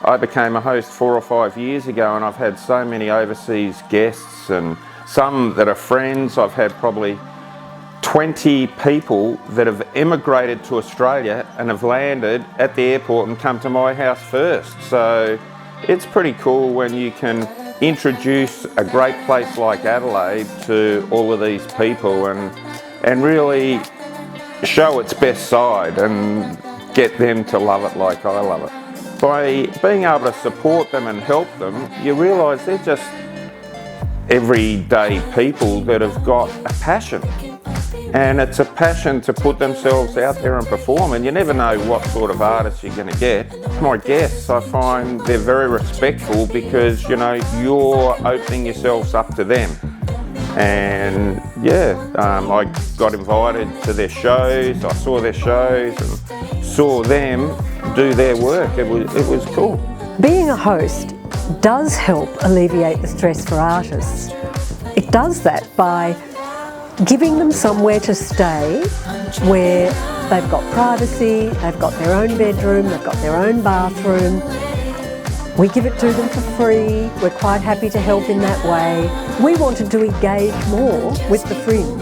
I became a host 4 or 5 years ago, and I've had so many overseas guests and some that are friends. I've had probably 20 people that have emigrated to Australia and have landed at the airport and come to my house first. So it's pretty cool when you can introduce a great place like Adelaide to all of these people and really show its best side and get them to love it like I love it. By being able to support them and help them, you realise they're just everyday people that have got a passion. And it's a passion to put themselves out there and perform, and you never know what sort of artists you're going to get. My guests, I find they're very respectful because, you know, you're opening yourselves up to them. And I got invited to their shows, I saw their shows and saw them do their work. It was cool. Being a host does help alleviate the stress for artists. It does that by giving them somewhere to stay where they've got privacy, they've got their own bedroom, they've got their own bathroom. We give it to them for free. We're quite happy to help in that way. We wanted to engage more with the Fringe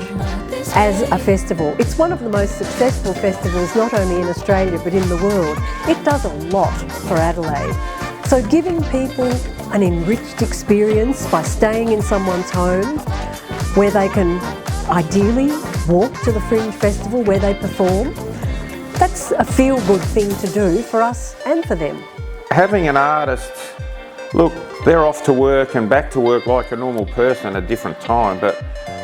as a festival. It's one of the most successful festivals, not only in Australia but in the world. It does a lot for Adelaide. So giving people an enriched experience by staying in someone's home where they can ideally walk to the Fringe Festival where they perform, that's a feel-good thing to do for us and for them. Having an artist, look, they're off to work and back to work like a normal person at a different time, but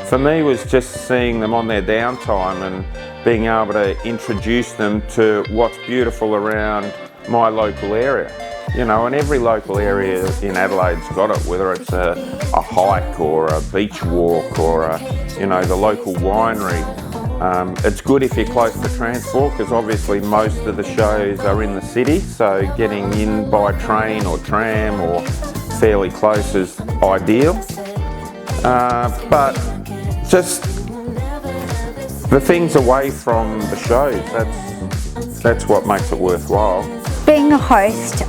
for me it was just seeing them on their downtime and being able to introduce them to what's beautiful around my local area. You know, and every local area in Adelaide's got it, whether it's a hike or a beach walk or the local winery. It's good if you're close to transport because obviously most of the shows are in the city, so getting in by train or tram or fairly close is ideal. But just the things away from the shows, that's what makes it worthwhile. Being a host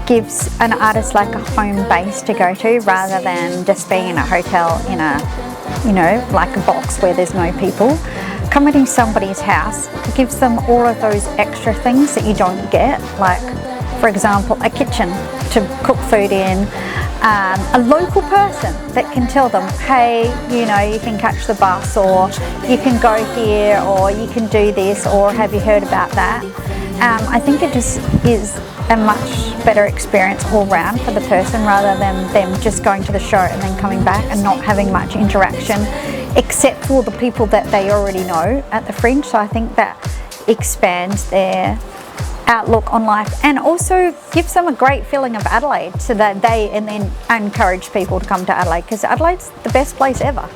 gives an artist like a home base to go to rather than just being in a hotel in a, like a box where there's no people. Coming to somebody's house gives them all of those extra things that you don't get, like, for example, a kitchen to cook food in, a local person that can tell them, hey, you can catch the bus, or you can go here, or you can do this, or have you heard about that? I think it just is a much better experience all round for the person rather than them just going to the show and then coming back and not having much interaction except for the people that they already know at the Fringe. So I think that expands their outlook on life and also gives them a great feeling of Adelaide so that they and then encourage people to come to Adelaide because Adelaide's the best place ever.